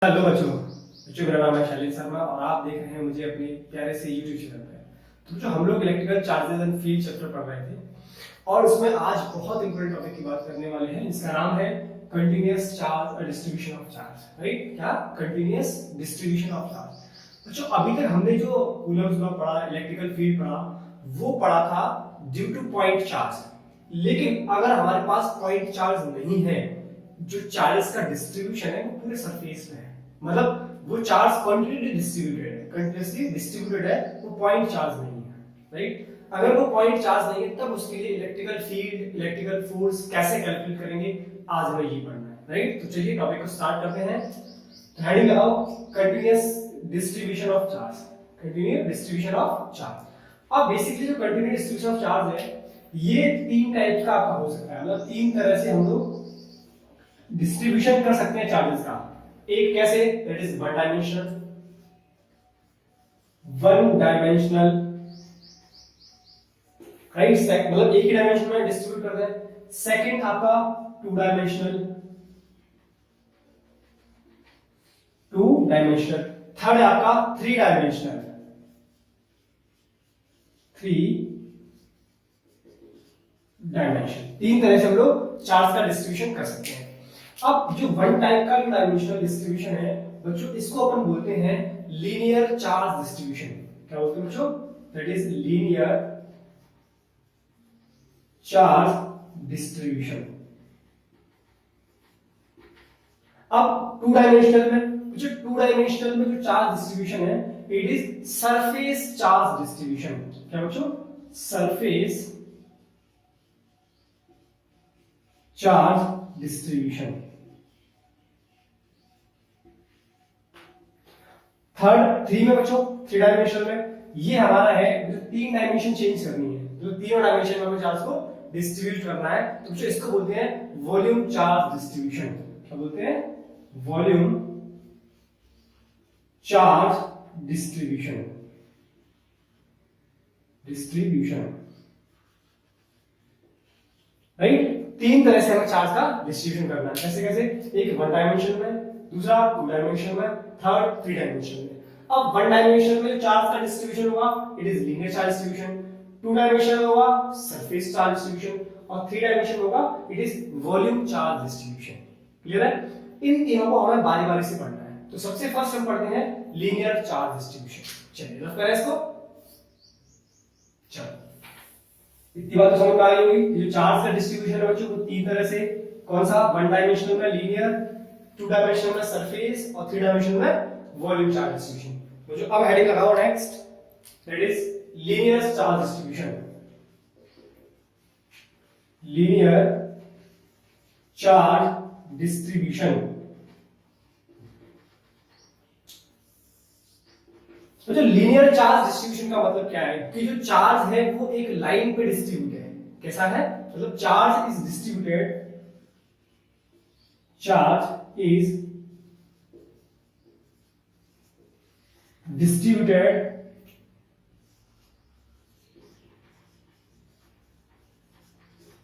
Hello बच्चों मेरा नाम है शैलेश शर्मा और आप देख रहे हैं मुझे अपने प्यारे से यूट्यूब चैनल पे। तो जो हम लोग electrical charges and field chapter पढ़ रहे थे और उसमें आज बहुत इंपॉर्टेंट टॉपिक की बात करने वाले हैं जिसका नाम है कंटीन्यूअस चार्ज और डिस्ट्रीब्यूशन ऑफ चार्ज। राइट, क्या कंटीन्यूअस डिस्ट्रीब्यूशन ऑफ चार्ज। बच्चों अभी तक हमने जो कूलम्स लॉ पढ़ा, इलेक्ट्रिकल फील्ड पढ़ा, वो पढ़ा था ड्यू टू पॉइंट चार्ज। लेकिन अगर हमारे पास पॉइंट चार्ज नहीं है, जो चार्ज का डिस्ट्रीब्यूशन है वो पूरे सरफेस में है, मतलब वो चार्ज कंटिन्यूसली डिस्ट्रीब्यूटेड है, वो पॉइंट चार्ज नहीं है। राइट, अगर वो पॉइंट चार्ज नहीं है तब उसके लिए इलेक्ट्रिकल फील्ड, इलेक्ट्रिकल फोर्स कैसे कैलकुलेट करेंगे, आज हमें ये पढ़ना है। राइट, तो चलिए टॉपिक को स्टार्ट करते हैं। हेडिंग लगाओ continuous distribution of charge. Continuous distribution of charge. अब बेसिकली जो कंटिन्यूअस डिस्ट्रीब्यूशन ऑफ चार्ज है ये तीन टाइप का आपका हो सकता है, मतलब तीन तरह से हम लोग डिस्ट्रीब्यूशन कर सकते हैं चार्जेस का। एक कैसे, that is one dimensional right, मतलब एक ही डायमेंशन में डिस्ट्रीब्यूट कर दें। सेकंड आपका टू डायमेंशनल। थर्ड है आपका थ्री डायमेंशन। तीन तरह से हम लोग चार्ज का डिस्ट्रीब्यूशन कर सकते हैं। अब जो वन टाइप का जो डायमेंशनल डिस्ट्रीब्यूशन है बच्चों, इसको अपन बोलते हैं लीनियर चार्ज डिस्ट्रीब्यूशन। क्या बोलते हैं बच्चों? That is linear charge distribution. अब टू डायमेंशनल में जो चार्ज डिस्ट्रीब्यूशन है it is surface charge distribution. क्या बच्चों? Surface charge distribution. थ्री में बच्चों, थ्री डायमेंशन में ये हमारा है जो तीन डायमेंशन चेंज करनी है, जो तीनों डायमेंशन में हमें चार्ज को डिस्ट्रीब्यूट करना है, तो बच्चों इसको बोलते हैं वॉल्यूम चार्ज डिस्ट्रीब्यूशन। क्या बोलते हैं? Volume charge distribution. राइट, तीन तरह से हमें चार्ज का डिस्ट्रीब्यूशन करना है। कैसे कैसे? एक वन डायमेंशन में, दूसरा टू डायमेंशन में, थर्ड थ्री डायमेंशन में। अब वन डायमेंशन में चार्ज का डिस्ट्रीब्यूशन होगा it is linear charge distribution, two dimension में होगा सरफेस चार्ज डिस्ट्रीब्यूशन, और थ्री डायमेंशन में होगा it is volume charge distribution. Clear है? इन तीनों को हमें बारी बारी से पढ़ना है। तो सबसे फर्स्ट हम पढ़ते हैं लीनियर चार्ज डिस्ट्रीब्यूशन। चलिए रफ करें इसको। चलो, इतनी बात तो समझ में आ गई होगी। जो चार्ज का डिस्ट्रीब्यूशन है बच्चों वो तीन तरह से, कौन सा? वन डायमेंशनल में लीनियर, टू डायमेंशनल में सरफेस, और थ्री डायमेंशनल में वॉल्यूम चार्ज डिस्ट्रीब्यूशन। तो जो अब हेडिंग लगाओ next, that is linear charge distribution. Linear charge distribution. तो जो लीनियर चार्ज डिस्ट्रीब्यूशन का मतलब क्या है कि जो चार्ज है वो एक लाइन पे डिस्ट्रीब्यूट है। कैसा है? मतलब charge is distributed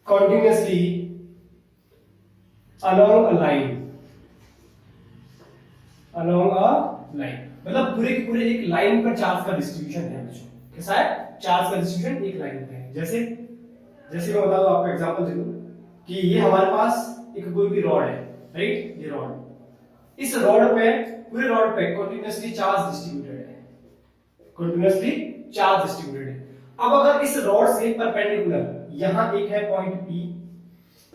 continuously along a line, मतलब पूरे के पूरे एक लाइन पर चार्ज का डिस्ट्रीब्यूशन है बच्चों। कैसा है? चार्ज का डिस्ट्रीब्यूशन एक लाइन पे है। जैसे जैसे मैं बता दूं आपको, एग्जांपल दे दूं कि ये हमारे पास एक कोई भी रॉड है, राइट? ये रॉड, इस रॉड पे, पूरे रॉड पे कंटीन्यूअसली चार्ज डिस्ट्रीब्यूटेड है। अब अगर इस रॉड से परपेंडिकुलर यहां एक है पॉइंट P,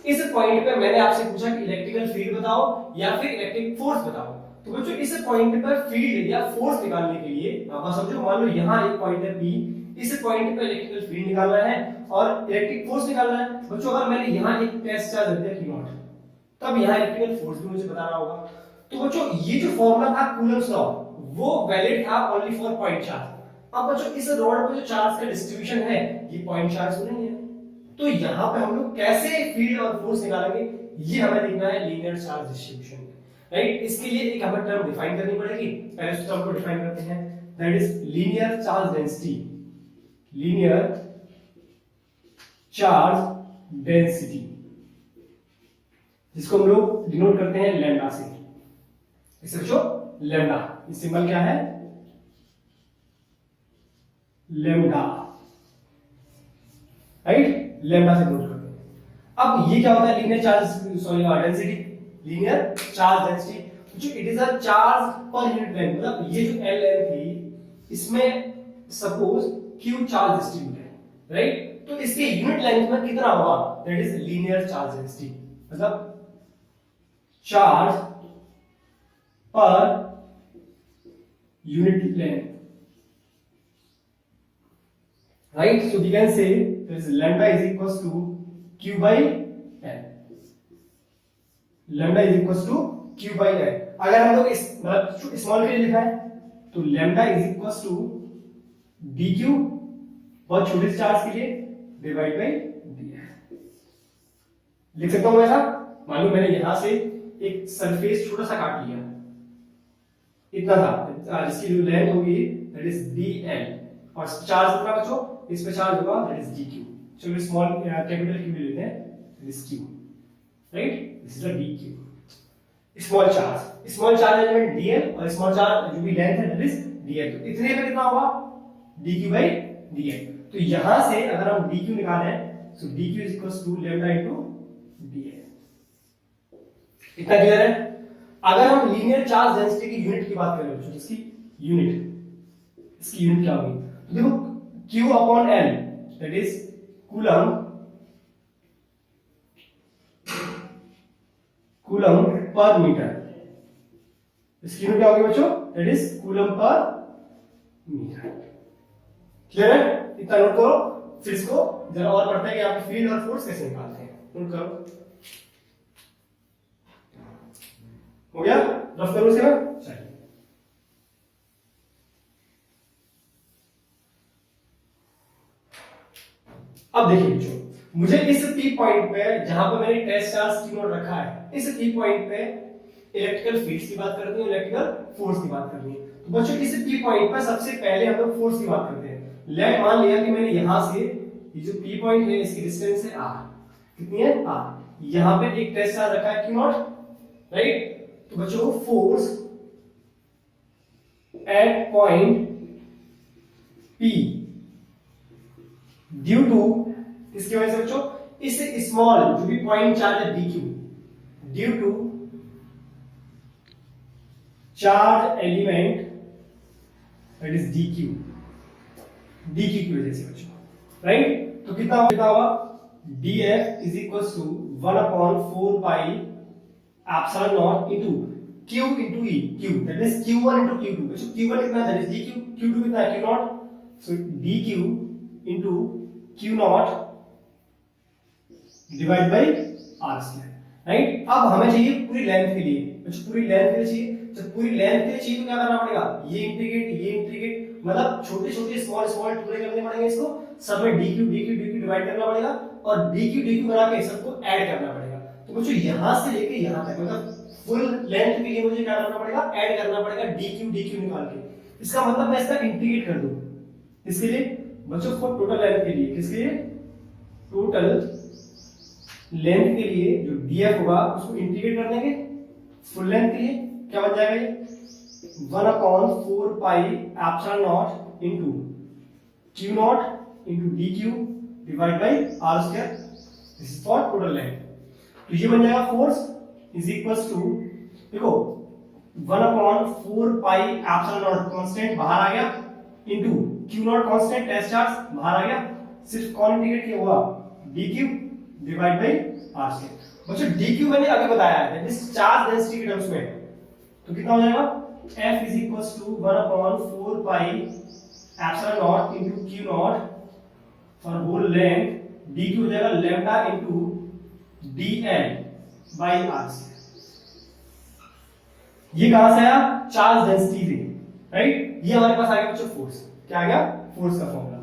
इस पॉइंट पे मैंने आपसे पूछा कि इलेक्ट्रिकल फील्ड बताओ या फिर इलेक्ट्रिक फोर्स बताओ। तो बच्चों इस पॉइंट पर फील्ड या फोर्स निकालने के लिए आप समझो, मान लो यहां एक पॉइंट है P, इस पॉइंट पे इलेक्ट्रिकल फील्ड निकालना है और इलेक्ट्रिक फोर्स निकालना है। बच्चों अगर मैंने यहां एक टेस्ट चार्ज रख दिया Q0, तब यहां इलेक्ट्रिकल फोर्स भी मुझे बताना होगा। तो बच्चों ये जो फॉर्मूला था कूलम्स लॉ वो वैलिड था ओनली फॉर पॉइंट चार्ज। अब बच्चों इस रॉड पे जो चार्ज का डिस्ट्रीब्यूशन है ये पॉइंट चार्ज तो नहीं है, तो यहां पे हम लोग कैसे फील्ड और फोर्स निकालेंगे ये हमें लिखना है लीनियर चार्ज डिस्ट्रीब्यूशन। राइट, इसके लिए एक हमें टर्म डिफाइन करनी पड़ेगी। पहले इस टर्म को डिफाइन करते हैं, that is linear charge density. जिसको हम लोग डिनोट करते हैं लैम्डा से। इसे बच्चों लेमडा, ये सिंबल क्या है, लेमडा, राइट, लेमडा से नोट करते हैं। अब ये क्या होता है, linear charge, sorry density, linear charge density, जो it is a charge per unit length, मतलब ये जो एल लेंथ थी इसमें सपोज क्यू चार्ज डिस्ट्रीब्यूट है, राइट, तो इसके यूनिट लेंथ में कितना होगा, that is linear charge density, मतलब charge per unit length, right, so we can say there is lambda is equals to q by n, lambda is equals to q by n। अगर हम लोग इस मतलब small के लिए लिखा है तो lambda is equals to dq, बहुत छोटे चार्ज के लिए, डिवाइड बाय df। लिख सकता हूं ऐसा, मान लो मैंने यहां से एक सरफेस छोटा सा काट लिया, इतना था, जिसकी जो लेंथ होगी दैट इज dl, और चार्ज कितना बच्चों, इस पे चार्ज होगा दैट इज dq। चलो स्मॉल कैपिटल q लेते हैं, that is q, right, this is the dq, small charge element dl, और स्मॉल चार्ज जो भी लेंथ है दैट इज dl, तो इतने पे कितना होगा, dq by dl। तो यहां से अगर हम dq निकालें so dq is equals to lambda into dl। इतना क्लियर है। अगर हम लीनियर चार्ज डेंसिटी की यूनिट की बात करें बच्चों, इसकी यूनिट क्या होगी, तो देखो q upon l that is coulomb per metre, इसकी यूनिट क्या होगी बच्चों, that is coulomb per metre. Clear है, इतना नोट करो, फिर इसको जरा और पढ़ते हैं कि आप फील्ड और फोर्स कैसे निकालते हैं, नोट करो, हो गया, रफ करो इसे, चलिए अब देखिए बच्चों, मुझे इस पी पॉइंट पे जहां पे मैंने टेस्ट चार्ज q नोट रखा है, इस पी पॉइंट पे इलेक्ट्रिकल फील्ड्स की बात करनी है, इलेक्ट्रिकल फोर्स की बात करनी है। तो बच्चों इस पी पॉइंट पर सबसे पहले हम लोग फोर्स की बात करते हैं। लेट मान लिया कि मैंने यहां से ये जो पी पॉइंट है इसकी डिस्टेंस है r, कितनी है r, यहां पे एक टेस्ट चार्ज रखा है q नॉट, राइट, तो बच्चों force at point p due to, इसकी वजह से बच्चों इस स्मॉल जो भी पॉइंट चार्ज है dq, due to charge element that is dq की वजह से बच्चों, राइट, तो कितना होगा df is equals to 1 upon 4 pi epsilon naught into q into e, q that is q1 into q2, बच्चों q1 कितना है, दैट इज dq, q2 कितना है, q not, so dq into q not divide by r square, right. अब हमें चाहिए पूरी length के लिए, बच्चों पूरी लेंथ के लिए चाहिए, जब पूरी लेंथ के लिए चाहिए तो क्या करना पड़ेगा, ये इंटीग्रेट, मतलब छोटे छोटे स्मॉल टुकड़े करने पड़ेंगे, इसको सब में dq डिवाइड करना पड़ेगा, और dq बना के सबको ऐड करना पड़ेगा। तो बच्चों यहां से लेके यहां तक, मतलब फुल लेंथ के लिए मुझे क्या करना पड़ेगा, ऐड करना पड़ेगा dq निकाल के। इसका मतलब मैं इसका इंटीग्रेट कर दूं, इसके लिए बच्चों को टोटल लेंथ के लिए, किसके लिए, टोटल लेंथ के लिए जो df होगा उसको इंटीग्रेट कर देंगे फुल लेंथ के लिए, क्या बन जाएगा ये 1 upon 4 pi epsilon naught into q not into dq divide by r square, this is for total length. तो ये बन जाएगा फोर्स इज इक्वल्स टू, देखो 1 upon 4 pi epsilon naught constant बाहर आ गया, into q naught constant test charge बाहर आ गया, सिर्फ कौन इंटीग्रेट किया हुआ, dq divide by r square. बच्चों dq मैंने अभी बताया है, दैट इज चार्ज डेंसिटी के टर्म्स में, तो कितना हो जाएगा f is equals to 1 upon 4 pi epsilon naught into q naught for whole length, dq हो जाएगा lambda into dl by r square. ये कहां से आया, चार्ज डेंसिटी से, राइट, ये हमारे पास आ गया बच्चों फोर्स, क्या आ गया, फोर्स का फॉर्मूला।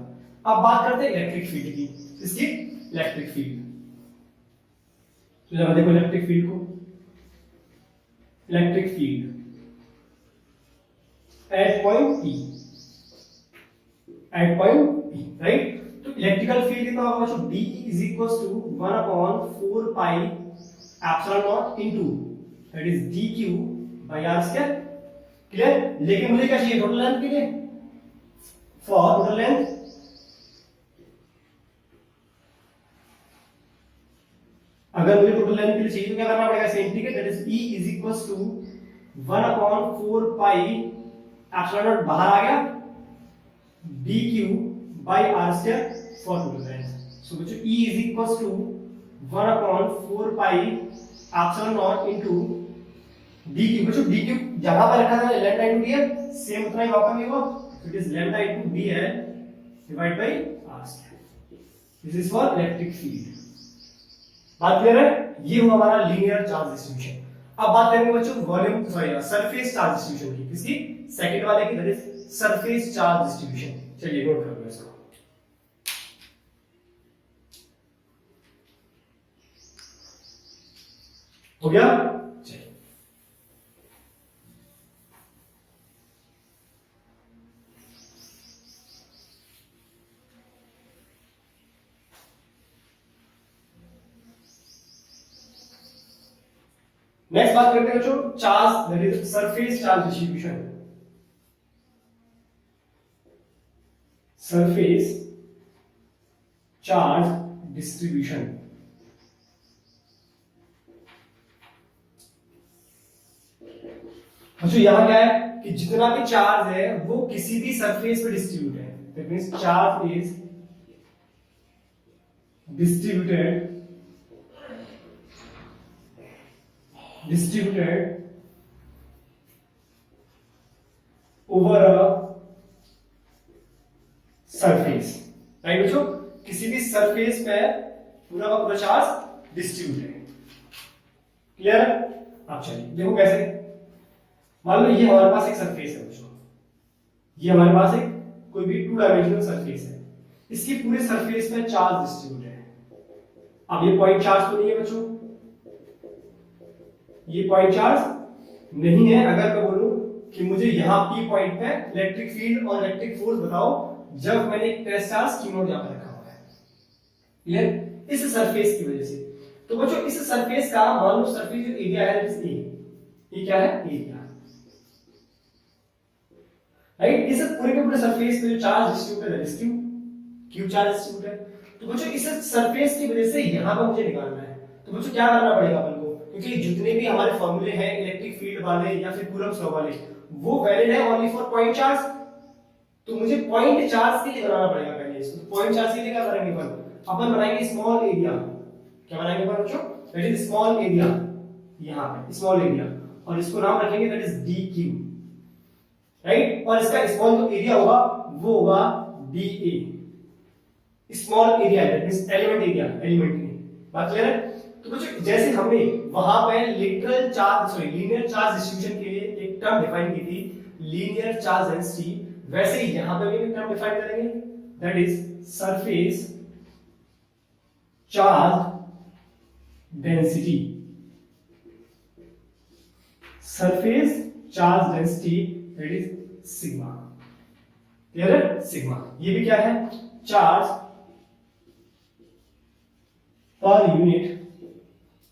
अब बात करते हैं इलेक्ट्रिक फील्ड की, इसकी इलेक्ट्रिक फील्ड, तो जरा देखो इलेक्ट्रिक फील्ड को, electric field at point P, right, तो इलेक्ट्रिकल फील्ड कितना होगा बच्चों, D is equals to 1 upon 4 pi epsilon naught into that is dq by are square. Clear? लेकिन मुझे क्या चाहिए टोटल लेंथ के लिए, फॉर टोटल लेंथ अगर मुझे टोटल लेंथ के लिए चाहिए तो क्या करना पड़ेगा, integrate that is E is equals to 1/4 pi epsilon naught बाहर आ गया dq by r square for total length. So बच्चों E is equals to 1/4 pi epsilon naught into dq। बच्चों dq जहां पर रखा था लैम्डा इनटू dl सेम उतना ही वापस भी होगा, it is lambda into dl divide by r square. This is for electric field. बात क्लियर है? ये हुआ हमारा लीनियर चार्ज डिस्ट्रीब्यूशन। अब बात करेंगे बच्चों volume sorry surface charge distribution की, किसकी, सेकंड वाले की, that is surface charge distribution. चलिए नोट कर लो इसको। हो गया? चलिए नेक्स्ट बात करते हैं बच्चों charge that is surface charge distribution. Surface charge distribution. बच्चों यहां क्या है कि जितना भी चार्ज है वो किसी भी सरफेस पे डिस्ट्रीब्यूट है, that means charge is distributed over a surface, right बच्चों? किसी भी सरफेस पे पूरा का पूरा चार्ज डिस्ट्रीब्यूट है। क्लियर? अब चलिए देखो कैसे। मान लो ये हमारे पास एक सरफेस है बच्चों, ये हमारे पास एक कोई भी 2 डायमेंशनल सरफेस है, इसकी पूरे सरफेस में चार्ज डिस्ट्रीब्यूट है। अब ये पॉइंट चार्ज तो नहीं है बच्चों, ये पॉइंट चार्ज नहीं है। अगर मैं बोलूं कि मुझे यहां P पॉइंट पे इलेक्ट्रिक फील्ड और इलेक्ट्रिक फोर्स बताओ जब मैंने एक टेस्ट चार्ज Q नॉट यहां पर रखा हुआ है, क्लियर, इस सरफेस की वजह से। तो बच्चों इस सरफेस का मान लो सरफेस जो एरिया है दैट इज A, ये क्या है, एरिया, राइट। इस पूरे के पूरे सरफेस पे जो चार्ज डिस्ट्रीब्यूट है that is Q charge distribute है। तो बच्चों इस सरफेस की वजह से यहां पर मुझे निकालना है, तो बच्चों क्या करना पड़ेगा अपन को, क्योंकि जितने भी हमारे फॉर्मूले हैं इलेक्ट्रिक फील्ड वाले या फिर कूलम्ब्स लॉ वाले वो वैलिड है ओनली फॉर पॉइंट चार्ज। तो मुझे पॉइंट चार्ज के लिए बनाना पड़ेगा पहले इसको। तो पॉइंट चार्ज के लिए क्या करेंगे अपन बनाएंगे स्मॉल एरिया। क्या बनाएंगे अपन बच्चों, दैट इज स्मॉल एरिया, यहां पे स्मॉल एरिया, और इसको नाम रखेंगे दैट इज dq, राइट। और इसका स्मॉल जो एरिया होगा वो होगा dA, small area that means element area, element की बात क्लियर है। तो बच्चों जैसे हमने वहां पे लीनियर चार्ज डिस्ट्रीब्यूशन के लिए एक टर्म डिफाइन की थी लीनियर चार्ज डेंसिटी, वैसे ही यहां पे भी एक टर्म डिफाइन करेंगे that is surface charge density. Surface charge density that is sigma, clear है, सिग्मा। ये भी क्या है, charge per unit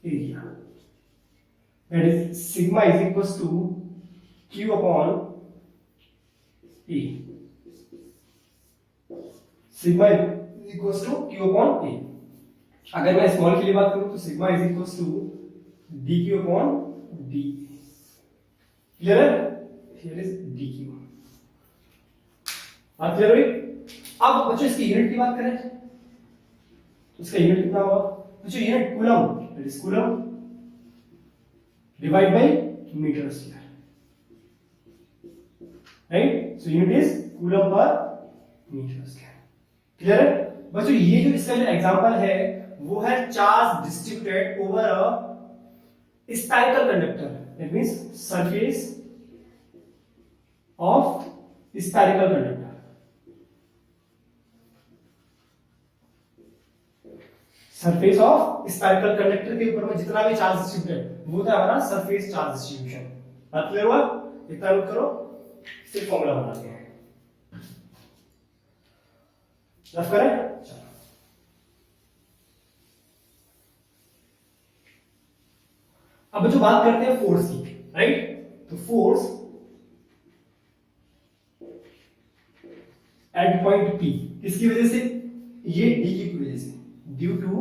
area, that is sigma is equals to q upon a, sigma is equals to q upon a। अगर मैं small के लिए बात करूं तो sigma is equals to dq upon d, clear है, हियर इज dq। बात clear हुई? अब बच्चों इसकी यूनिट की बात करें, इसका यूनिट कितना होगा बच्चों, unit coulomb, that is coulomb divide by metre square, right. So unit is coulomb per metre square, clear है बच्चों। ये जो इसका जो एग्जांपल है वो है charge distributed over a spherical conductor, that means surface of spherical conductor. Surface of spherical conductor के ऊपर में जितना भी चार्ज डिस्ट्रीब्यूट है वो था हमारा सरफेस चार्ज डिस्ट्रीब्यूशन। बात क्लियर हुआ? इतना नोट करो, फिर फॉर्मूला बनाते हैं। रफ करें, चलो। अब जो बात करते हैं फोर्स की, राइट। तो फोर्स एट पॉइंट P किसकी वजह से, ये डी की वजह से, due to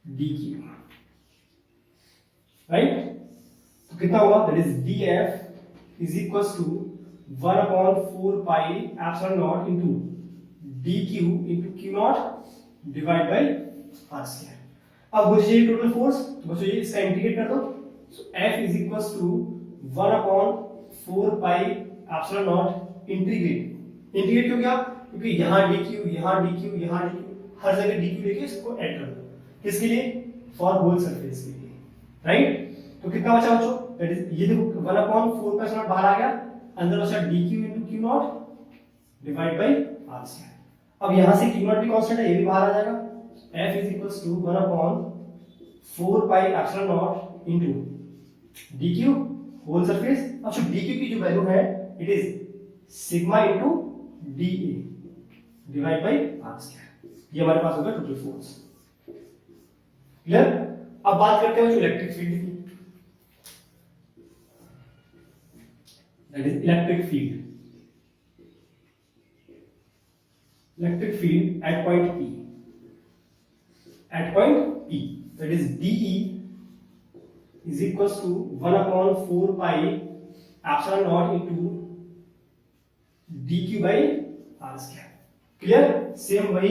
d q, right. तो कितना होगा, that is d f is equal to 1/4 pi epsilon naught into d q into q naught divide by r square. अब मुझे टोटल फोर्स, तो बच्चों ये इसका इंटीग्रेट कर दो, so F is equal to 1/4 pi epsilon naught integrate क्यों किया, क्योंकि यहाँ डी क्यू, यहाँ डी क्यू, यहाँ डी क्यू, हर जगह डी क्यू लेके इसको ऐड कर दो, किसके लिए, फॉर होल सरफेस के लिए, राइट। तो कितना बचा बच्चों, दैट इज ये देखो 1/4 का नॉट बाहर आ गया, अंदर बचा d q into q naught divide by are square. अब यहां से क्यू नॉट भी कांस्टेंट है, ये भी बाहर आ जाएगा, f is equals to 1/4 pi epsilon naught into d q whole surface. अब जो डी क्यू की जो वैल्यू है it is sigma into d a divide by are square, ये हमारे पास होगा टोटल फोर्स, क्लियर। अब बात करते हैं जो इलेक्ट्रिक फील्ड की, that is electric field at point P, that is DE is equals to 1/4 pi epsilon naught into dq by r square, clear. Same वही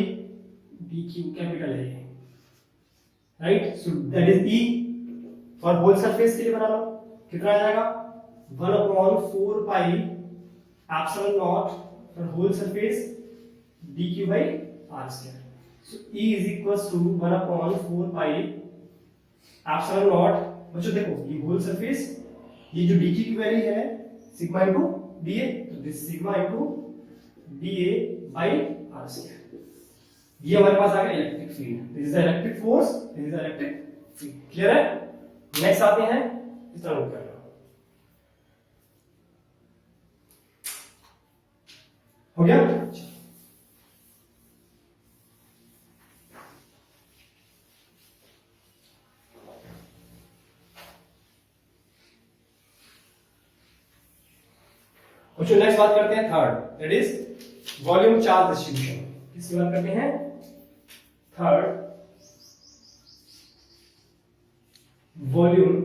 dq कैपिटल है, right. So that is E for whole surface के लिए बना लो, कितना आ जाएगा 1/4 pi epsilon naught for whole surface dq by r square. So E is equals to 1/4 pi epsilon naught, बच्चों देखो ये होल सरफेस, ये जो dq की वैल्यू है सिग्मा इनटू dA, तो this sigma into dA by r square, ये हमारे पास आ गया electric field, this is the electric force, this is the electric field, clear है। नेक्स्ट आते हैं, इतना नोट कर लो, हो गया। बच्चों नेक्स्ट बात करते हैं third, that is volume charge distribution. किसकी बात करते हैं, थर्ड वॉल्यूम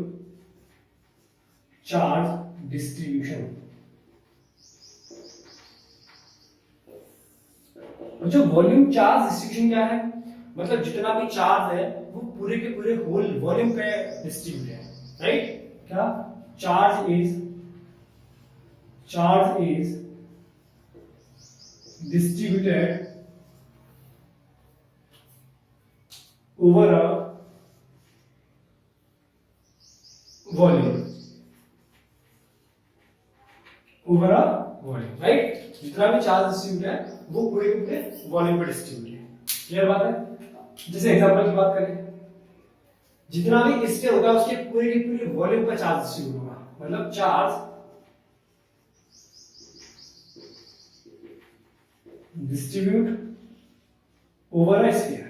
चार्ज डिस्ट्रीब्यूशन। बच्चों वॉल्यूम चार्ज डिस्ट्रीब्यूशन क्या है, मतलब जितना भी चार्ज है वो पूरे के पूरे होल वॉल्यूम पे डिस्ट्रीब्यूट है, राइट। क्या, charge is distributed over a volume, right. जितना भी चार्ज डिस्ट्रीब्यूट है वो पूरे के पूरे वॉल्यूम पे डिस्ट्रीब्यूट है, क्लियर बात है। जैसे एग्जांपल की बात करें, जितना भी स्फीयर होगा उसके पूरे के पूरे वॉल्यूम पर चार्ज डिस्ट्रीब्यूट होगा, मतलब charge distribute over a sphere,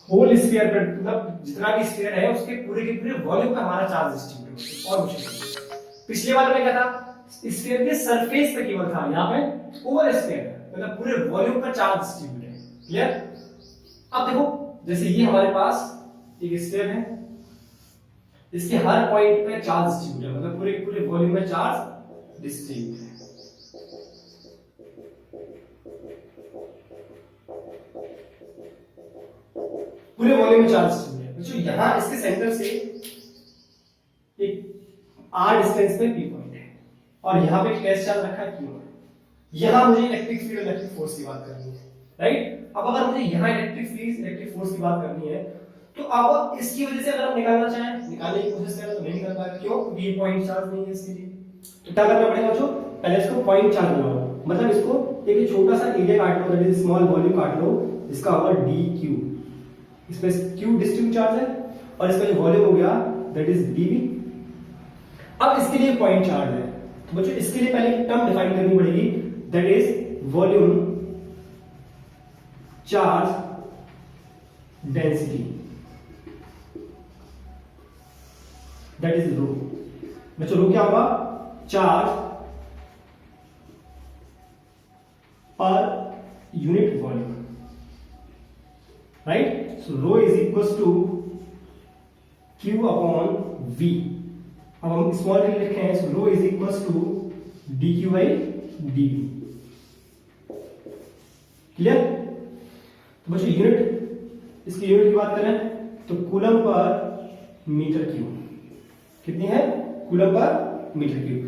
whole sphere पे, मतलब जितना भी स्फीयर है उसके पूरे के पूरे वॉल्यूम पे हमारा चार्ज डिस्ट्रीब्यूट होगा, और कुछ नहीं। पिछले बार में क्या था, स्फीयर के सरफेस पे केवल था, यहाँ पे ओवर स्फीयर मतलब पूरे वॉल्यूम पर चार्ज डिस्ट्रीब्यूट है, क्लियर। अब देखो जैसे ये हमारे पास एक स्फीयर है, इसके हर पॉइंट पे चार्ज डिस्ट्रीब्यूट है, मतलब पूरे पूरे वॉल्यूम में चार्ज डिस्ट्रीब्यूट है। पूरे वॉल्यूम में चार्ज डिस्ट्रीब्यूट है। बच्चों यहां इसके सेंटर से एक r डिस्टेंस पे p पॉइंट है, और यहां पे कैश चार्ज रखा है q। यहां मुझे इलेक्ट्रिक फील्ड इलेक्ट्रिक फोर्स की बात करनी है, राइट। अब अगर मुझे यहां इलेक्ट्रिक फील्ड इलेक्ट्रिक फोर्स की बात करनी है, तो अब इसकी वजह से अगर हम निकालना चाहें, निकालने की कोशिश करें तो नहीं निकाल पाएगा, क्यों, क्योंकि ये पॉइंट चार्ज नहीं है इसके लिए। तो क्या करना पड़ेगा बच्चों, पहले इसको पॉइंट चार्ज बनाओ, मतलब इसको एक छोटा सा एरिया काट लो, दैट इज स्मॉल वॉल्यूम काट लो, इसका होगा dq, इसमें q डिस्ट्रीब्यूट चार्ज है, और इसका जो वॉल्यूम हो गया दैट इज dv। अब इसके लिए पॉइंट चार्ज है, तो बच्चों इसके लिए पहले एक टर्म डिफाइन करनी पड़ेगी, that is volume charge density. That is rho. बच्चों रो क्या होगा, charge per unit volume, right. So rho is equal to Q upon V। अब हम स्मॉल डी लिखे हैं, so rho is equal to dQ by dV। Clear. तो बच्चों unit, इसकी यूनिट की बात करें तो कूलम पर मीटर क्यूब कितनी है, कूलम पर मीटर क्यूब।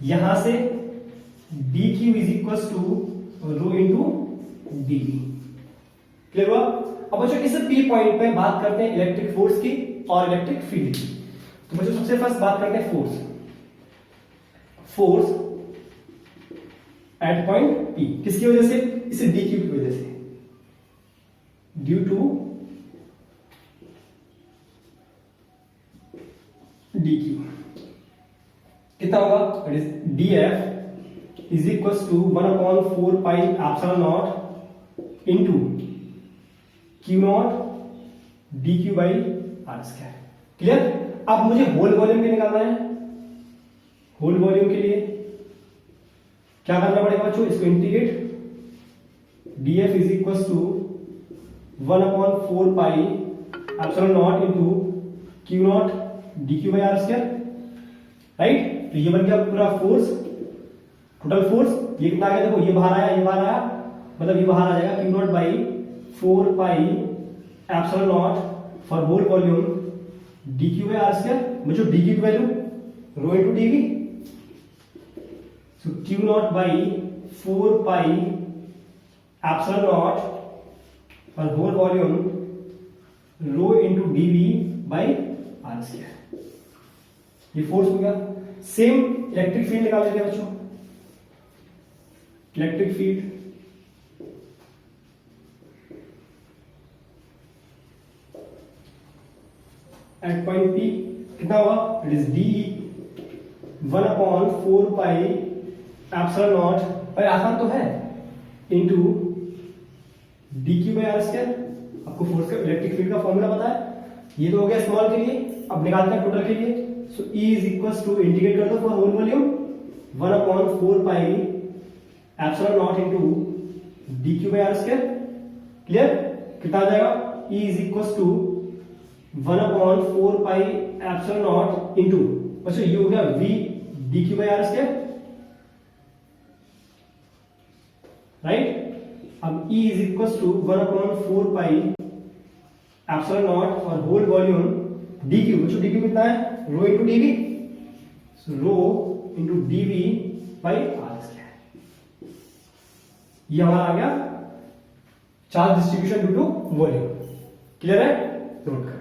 यहां से dQ is equal to rho into dV। Clear हुआ। अब बच्चों इस P पॉइंट पे बात करते हैं इलेक्ट्रिक फोर्स की और इलेक्ट्रिक फील्ड की। तो बच्चों सबसे फर्स्ट बात करते हैं फोर्स एट पॉइंट P। किसकी वजह से, इसे dQ की वजह से, ड्यू टू dQ कितना होगा, it is dF is equal to 1/4 pi epsilon naught into Q naught dQ by are square. Clear. अब मुझे होल वॉल्यूम के निकालना है। होल वॉल्यूम के लिए क्या करना पड़ेगा बच्चों, इसको integrate, dF is equal to 1/4 pi epsilon naught into Q naught dQ by are square, right. तो ये बन गया पूरा फोर्स, टोटल फोर्स। ये कितना आ गया, देखो ये बाहर आया, ये बाहर आया, मतलब ये बाहर आ जाएगा Q naught by 4 pi epsilon naught for whole volume dQ by are square. मुझे dQ की value rho into dV, so Q naught by 4 pi epsilon naught for whole volume rho into dV by are square. ये force हो गया। Same electric field निकाल लेते हैं बच्चों। Electric field at point P कितना होगा, it is DE 1/4 pi epsilon naught, भाई आसान तो है, into dQ by are square. आपको फोर्स का, इलेक्ट्रिक फील्ड का फॉर्मूला पता है। ये तो हो गया स्मॉल के लिए, अब निकालते हैं टोटल के लिए। So E is equal to, integrate कर दो for whole volume, 1/4 pi epsilon naught into dQ by are square. Clear. कितना आ जाएगा, E is equal to 1/4 pi epsilon naught into, बच्चों ये हो गया V dQ by are square, right. अब E is equal to 1/4 pi epsilon naught और whole volume dQ। बच्चों dQ कितना है, rho into dV, so rho into dV by are square. ये हमारा आ गया charge distribution due to volume. Clear है, नोट कर।